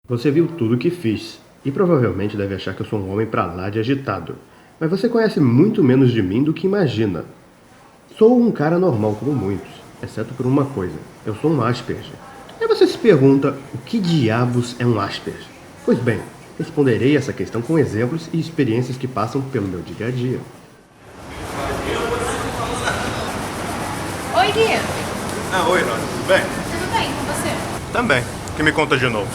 Você viu tudo o que fiz e provavelmente deve achar que eu sou um homem pra lá de agitado. Mas você conhece muito menos de mim do que imagina. Sou um cara normal como muitos, exceto por uma coisa. Eu sou um Asperger. Aí você se pergunta, o que diabos é um Asperger? Pois bem, responderei essa questão com exemplos e experiências que passam pelo meu dia a dia. Oi, Gui. Oi, Nora, tudo bem? Tudo bem com você? Também. O que me conta de novo?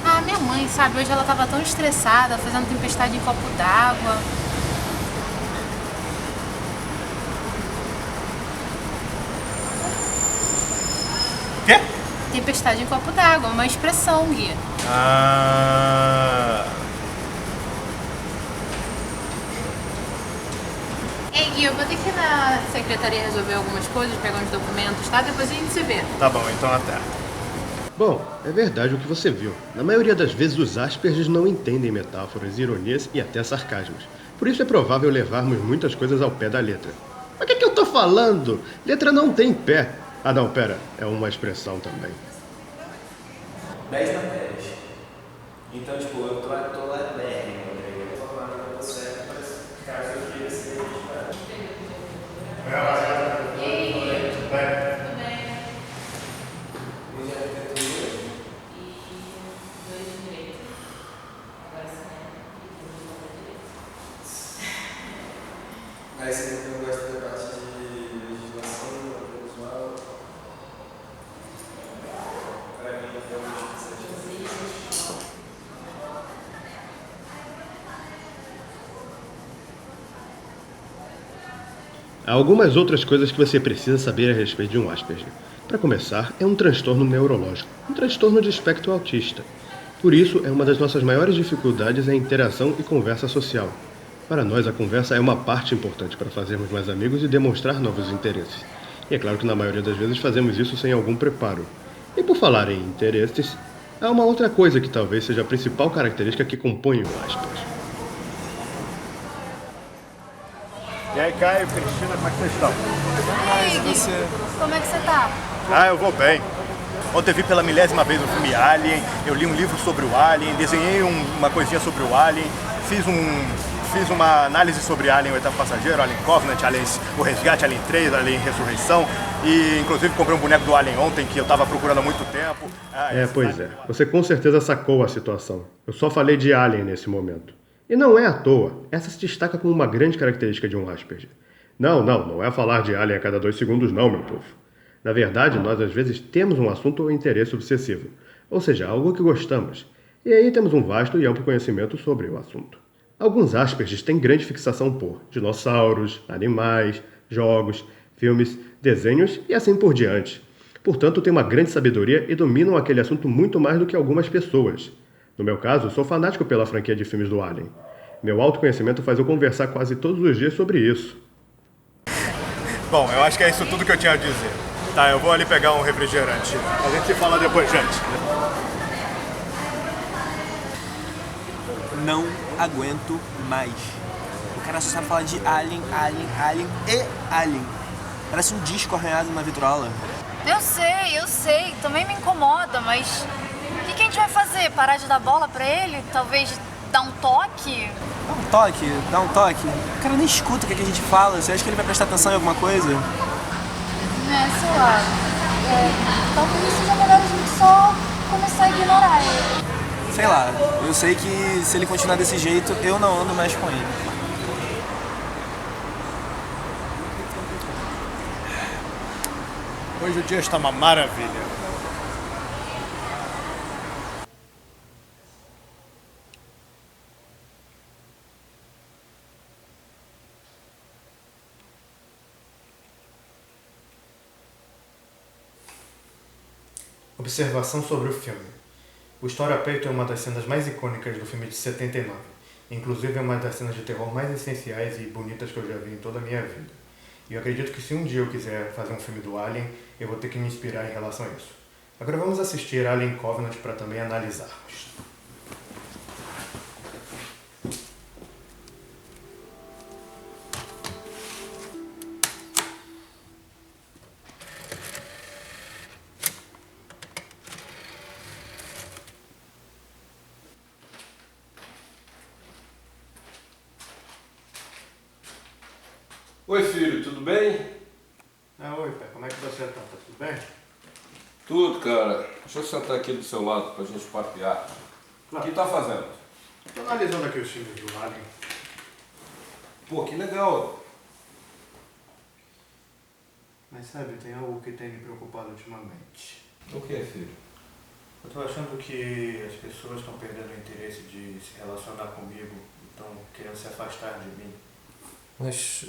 Ah, minha mãe, sabe? Hoje ela tava tão estressada, fazendo tempestade em copo d'água. Quê? Tempestade em copo d'água, uma expressão, Gui. Ah... Ei, Gui, eu vou ter que ir na secretaria resolver algumas coisas, pegar uns documentos, tá? Depois a gente se vê. Tá bom, então até. Bom, é verdade o que você viu. Na maioria das vezes os Aspergers não entendem metáforas, ironias e até sarcasmos. Por isso é provável levarmos muitas coisas ao pé da letra. Mas o que eu tô falando? Letra não tem pé. Ah não, pera, é uma expressão também. 10 matérias. Então, tipo, eu tô atolérrimo, eu tô falando pra você, mas caso eu queira ser E aí, Gui? Tudo bem? hoje é arquitetura. E dois de direito. Agora sim, Mas você não gosta da parte de legislação, audiovisual? Pra mim, eu acho que seja. Há algumas outras coisas que você precisa saber a respeito de um Asperger. Para começar, é um transtorno neurológico, um transtorno de espectro autista. Por isso, é uma das nossas maiores dificuldades a interação e conversa social. Para nós, a conversa é uma parte importante para fazermos mais amigos e demonstrar novos interesses. E é claro que na maioria das vezes fazemos isso sem algum preparo. E por falar em interesses, há uma outra coisa que talvez seja a principal característica que compõe o Asperger. E aí, Caio, Cristina, como é que vocês estão? Ei, Gui, como é que você tá? Eu vou bem. Ontem vi pela milésima vez o filme Alien, eu li um livro sobre o Alien, desenhei uma coisinha sobre o Alien, fiz uma análise sobre Alien, o oitavo passageiro, Alien Covenant, Alien o Resgate, Alien 3, Alien Ressurreição, e inclusive comprei um boneco do Alien ontem que eu estava procurando há muito tempo. Pois é. Você com certeza sacou a situação. Eu só falei de Alien nesse momento. E não é à toa. Essa se destaca como uma grande característica de um Asperger. Não é falar de Alien a cada 2 segundos não, meu povo. Na verdade, nós às vezes temos um assunto ou interesse obsessivo. Ou seja, algo que gostamos. E aí temos um vasto e amplo conhecimento sobre o assunto. Alguns Aspergers têm grande fixação por dinossauros, animais, jogos, filmes, desenhos e assim por diante. Portanto, têm uma grande sabedoria e dominam aquele assunto muito mais do que algumas pessoas. No meu caso, sou fanático pela franquia de filmes do Alien. Meu autoconhecimento faz eu conversar quase todos os dias sobre isso. Bom, eu acho que é isso tudo que eu tinha a dizer. Tá, eu vou ali pegar um refrigerante. A gente se fala depois, gente. Não aguento mais. O cara só sabe falar de Alien, Alien, Alien e Alien. Parece um disco arranhado na vitrola. Eu sei, também me incomoda, mas o que a gente vai fazer? Parar de dar bola pra ele? Talvez dar um toque? Dá um toque. O cara nem escuta o que a gente fala. Você acha que ele vai prestar atenção em alguma coisa? Sei lá. Talvez seja melhor a gente só começar a ignorar ele. Sei lá, eu sei que se ele continuar desse jeito, eu não ando mais com ele. Hoje o dia está uma maravilha. Observação sobre o filme. O Estoura-Peito é uma das cenas mais icônicas do filme de 79. Inclusive é uma das cenas de terror mais essenciais e bonitas que eu já vi em toda a minha vida. E eu acredito que se um dia eu quiser fazer um filme do Alien, eu vou ter que me inspirar em relação a isso. Agora vamos assistir Alien Covenant para também analisarmos. Oi, filho, tudo bem? Oi, pai, como é que você tá? Tá tudo bem? Tudo, cara. Deixa eu sentar aqui do seu lado pra gente papear. O que tá fazendo? Tô analisando aqui os filmes do Alien. Pô, que legal. Mas sabe, tem algo que tem me preocupado ultimamente. O que, filho? Eu tô achando que as pessoas estão perdendo o interesse de se relacionar comigo e estão querendo se afastar de mim. Mas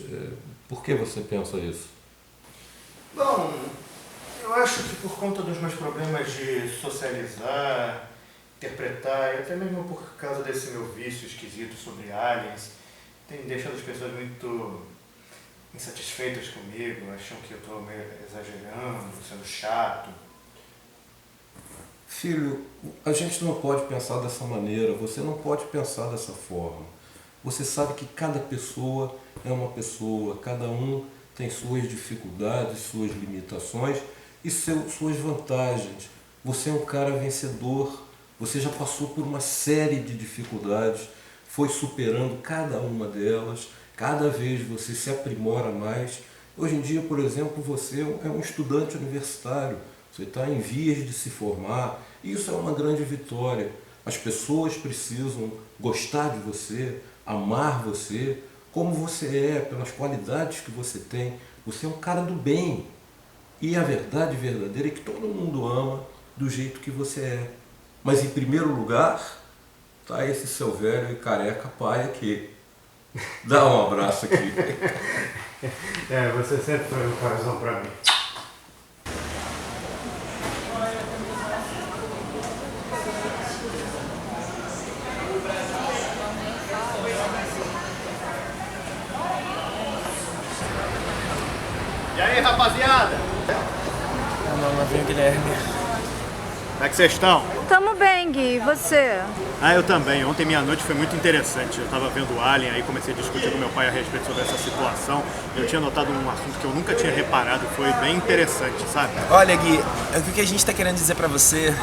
por que você pensa isso? Bom, eu acho que por conta dos meus problemas de socializar, interpretar, e até mesmo por causa desse meu vício esquisito sobre aliens, tem deixado as pessoas muito insatisfeitas comigo, acham que eu tô meio exagerando, sendo chato. Filho, a gente não pode pensar dessa maneira, você não pode pensar dessa forma. Você sabe que cada pessoa é uma pessoa, cada um tem suas dificuldades, suas limitações e suas vantagens. Você é um cara vencedor, você já passou por uma série de dificuldades, foi superando cada uma delas, cada vez você se aprimora mais. Hoje em dia, por exemplo, você é um estudante universitário, você está em vias de se formar, e isso é uma grande vitória. As pessoas precisam gostar de você, amar você, como você é, pelas qualidades que você tem. Você é um cara do bem. E a verdade verdadeira é que todo mundo ama do jeito que você é. Mas em primeiro lugar, tá esse seu velho e careca pai aqui. Dá um abraço aqui. Você sempre foi um coração pra mim. E aí, rapaziada? Não vem, Guilherme. Como é que vocês estão? Tamo bem, Gui. E você? Eu também. Ontem minha noite foi muito interessante. Eu tava vendo o Alien, aí comecei a discutir com meu pai a respeito sobre essa situação. Eu tinha notado um assunto que eu nunca tinha reparado e foi bem interessante, sabe? Olha, Gui, o que a gente tá querendo dizer pra você...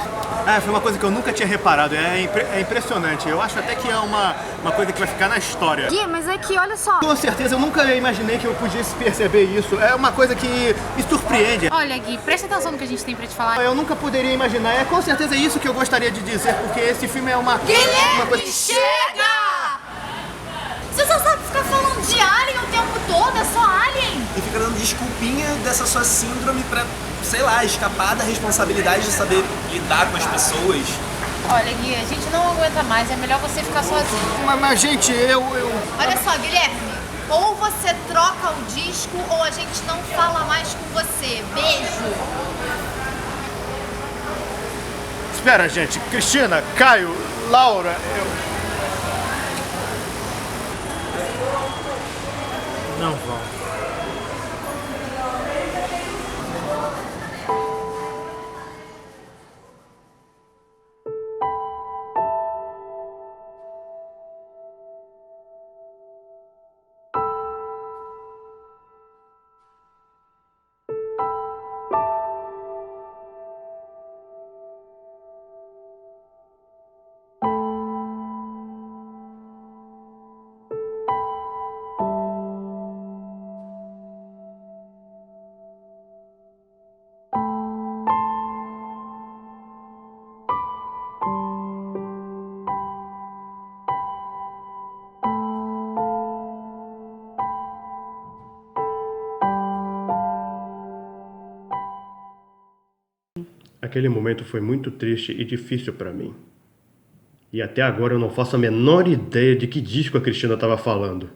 Foi uma coisa que eu nunca tinha reparado. É impressionante. Eu acho até que é uma coisa que vai ficar na história. Gui, mas é que, olha só... Com certeza, eu nunca imaginei que eu pudesse perceber isso. É uma coisa que me surpreende. Olha, Gui, presta atenção no que a gente tem pra te falar. Eu nunca poderia imaginar. É com certeza isso que eu gostaria de dizer, porque esse filme é uma coisa... chega! Você só sabe ficar falando de Alien o tempo todo, é só Alien? E fica dando desculpinha dessa sua síndrome pra, sei lá, escapar da responsabilidade de saber lidar com as pessoas. Olha, Gui, a gente não aguenta mais, é melhor você ficar sozinho. Mas gente, eu... Olha só, Guilherme, ou você troca o disco ou a gente não fala mais com você. Beijo! Espera, gente. Cristina, Caio, Laura, Não vão. Aquele momento foi muito triste e difícil para mim. E até agora eu não faço a menor ideia de que disco a Cristina estava falando.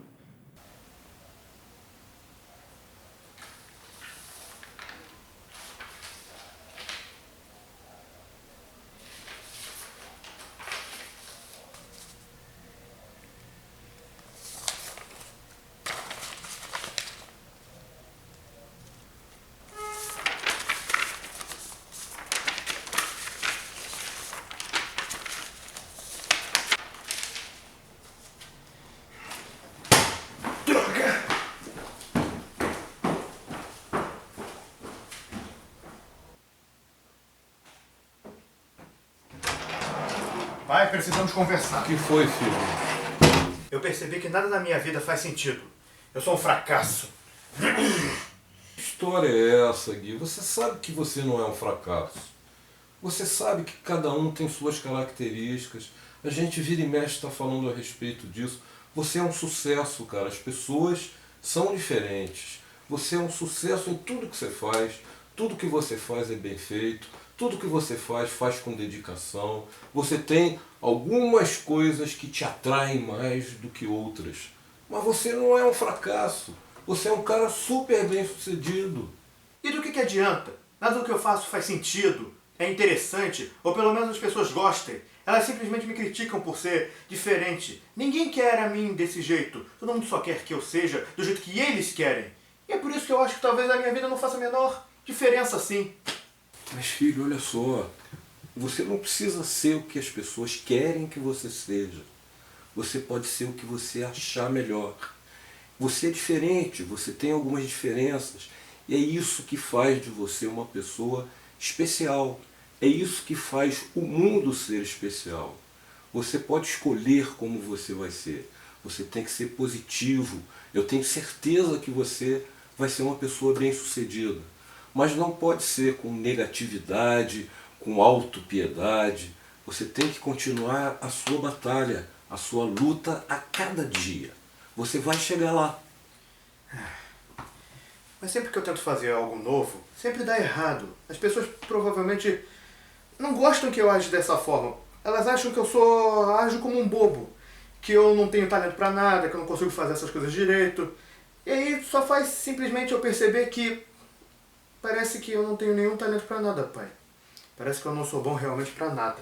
Pai, precisamos conversar. O que foi, filho? Eu percebi que nada na minha vida faz sentido. Eu sou um fracasso. Que história é essa, Gui? Você sabe que você não é um fracasso. Você sabe que cada um tem suas características. A gente vira e mexe está falando a respeito disso. Você é um sucesso, cara. As pessoas são diferentes. Você é um sucesso em tudo que você faz. Tudo que você faz é bem feito. Tudo que você faz com dedicação. Você tem algumas coisas que te atraem mais do que outras. Mas você não é um fracasso. Você é um cara super bem sucedido. E do que adianta? Nada do que eu faço faz sentido, é interessante, ou pelo menos as pessoas gostem. Elas simplesmente me criticam por ser diferente. Ninguém quer a mim desse jeito. Todo mundo só quer que eu seja do jeito que eles querem. E é por isso que eu acho que talvez a minha vida não faça a menor diferença assim. Mas filho, olha só. Você não precisa ser o que as pessoas querem que você seja. Você pode ser o que você achar melhor. Você é diferente, você tem algumas diferenças. E é isso que faz de você uma pessoa especial. É isso que faz o mundo ser especial. Você pode escolher como você vai ser. Você tem que ser positivo. Eu tenho certeza que você vai ser uma pessoa bem-sucedida. Mas não pode ser com negatividade, com autopiedade. Você tem que continuar a sua batalha, a sua luta a cada dia. Você vai chegar lá. Mas sempre que eu tento fazer algo novo, sempre dá errado. As pessoas provavelmente não gostam que eu age dessa forma. Elas acham que eu ajo como um bobo. Que eu não tenho talento pra nada, que eu não consigo fazer essas coisas direito. E aí só faz simplesmente eu perceber que parece que eu não tenho nenhum talento pra nada, pai. Parece que eu não sou bom realmente pra nada.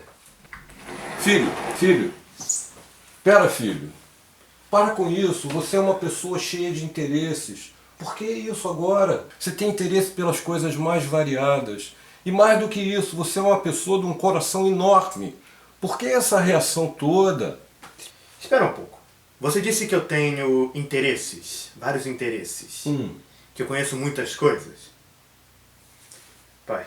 Filho. Pera, filho. Para com isso. Você é uma pessoa cheia de interesses. Por que isso agora? Você tem interesse pelas coisas mais variadas. E mais do que isso, você é uma pessoa de um coração enorme. Por que essa reação toda? Espera um pouco. Você disse que eu tenho interesses, vários interesses. Que eu conheço muitas coisas. Pai,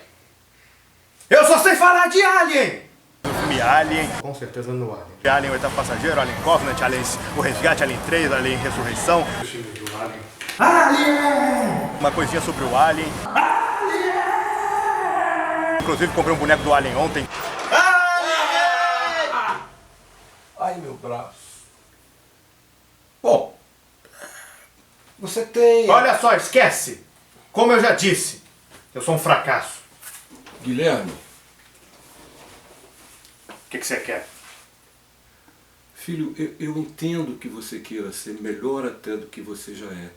eu só sei falar de Alien! Do filme Alien. Com certeza no Alien. Alien, o Oitavo Passageiro, Alien Covenant, Alien o Resgate, Alien 3, Alien Ressurreição. O filme do Alien. Alien! Uma coisinha sobre o Alien. Alien! Inclusive comprei um boneco do Alien ontem. Alien! Ai, meu braço. Bom, você tem... Olha só, esquece! Como eu já disse, eu sou um fracasso. Guilherme. O que você quer? Filho, eu entendo que você queira ser melhor até do que você já é.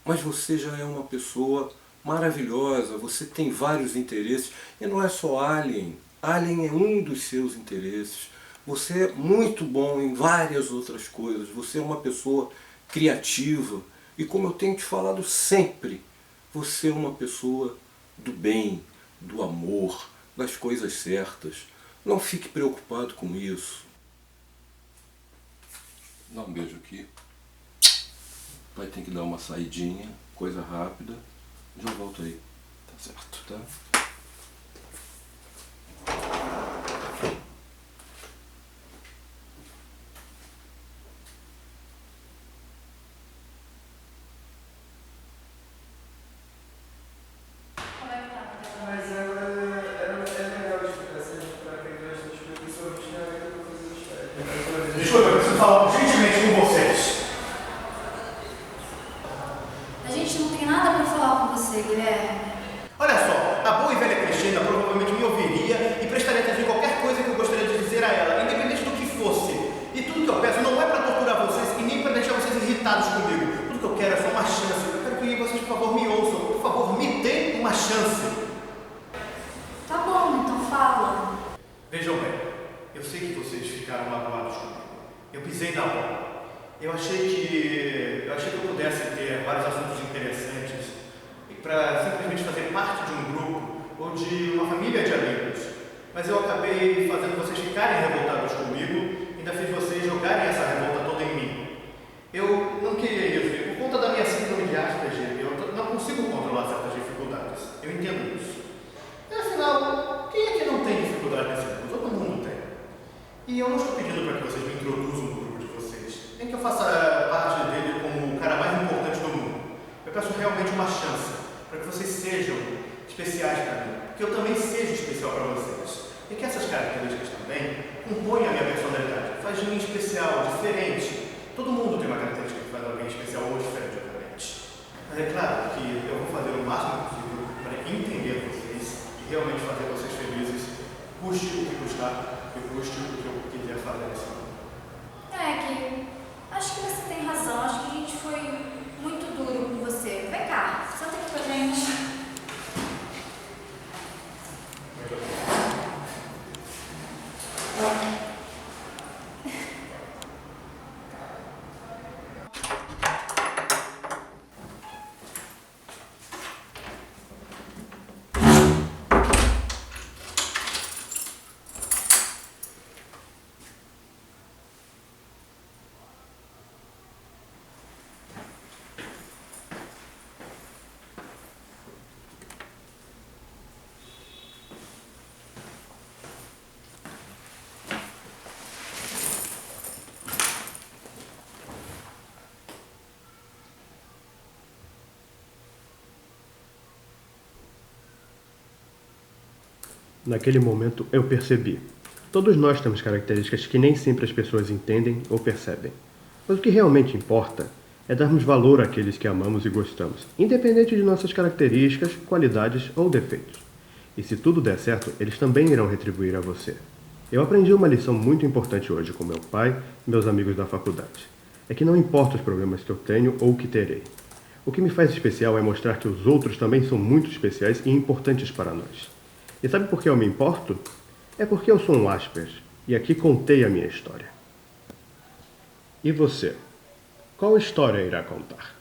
Mas você já é uma pessoa maravilhosa, você tem vários interesses. E não é só Alien. Alien é um dos seus interesses. Você é muito bom em várias outras coisas. Você é uma pessoa criativa. E como eu tenho te falado sempre, você é uma pessoa do bem, do amor, das coisas certas. Não fique preocupado com isso. Dá um beijo aqui. Vai ter que dar uma saidinha, coisa rápida. Já volto aí. Tá certo, tá? Desculpa, eu preciso falar urgentemente com vocês. A gente não tem nada pra falar com você, Guilherme. Olha só, a boa e velha Cristina provavelmente me ouviria e prestaria atenção em qualquer coisa que eu gostaria de dizer a ela, independente do que fosse. E tudo que eu peço não é pra torturar vocês e nem pra deixar vocês irritados comigo. Tudo que eu quero é só uma chance. Eu quero que vocês, por favor, me ouçam. Por favor, me deem uma chance. Tá bom, então fala. Vejam bem, eu sei que vocês ficaram magoados comigo. Eu pisei na bola. Eu achei que eu pudesse ter vários assuntos interessantes para simplesmente fazer parte de um grupo ou de uma família de amigos. Mas eu acabei fazendo vocês ficarem revoltados comigo e ainda fiz vocês jogarem essa revolta toda em mim. Eu não queria isso. E por conta da minha síndrome de Asperger, eu não consigo controlar certas dificuldades. Eu entendo isso. E afinal, quem é que não tem dificuldade nesse mundo? Todo mundo tem. E eu não estou pedindo para que vocês me introduzam no grupo de vocês, nem que eu faça parte dele como o cara mais importante do mundo. Eu Eu peço realmente uma chance para que vocês sejam especiais para mim, que eu também seja especial para vocês. E que essas características também compõem a minha personalidade, faz de mim especial, diferente. Todo mundo tem uma característica que faz alguém especial ou diferente, obviamente. Mas é claro que eu vou fazer o máximo possível para entender vocês e realmente fazer vocês felizes, custe o que custar e custe o que eu quiser fazer nesse momento. Que acho que você tem razão. Acho que a gente foi muito duro com você. Vem cá, senta aqui com a gente. Naquele momento eu percebi. Todos nós temos características que nem sempre as pessoas entendem ou percebem. Mas o que realmente importa é darmos valor àqueles que amamos e gostamos, independente de nossas características, qualidades ou defeitos. E se tudo der certo, eles também irão retribuir a você. Eu aprendi uma lição muito importante hoje com meu pai e meus amigos da faculdade. É que não importa os problemas que eu tenho ou que terei. O que me faz especial é mostrar que os outros também são muito especiais e importantes para nós. E sabe por que eu me importo? É porque eu sou um Asperger, e aqui contei a minha história. E você? Qual história irá contar?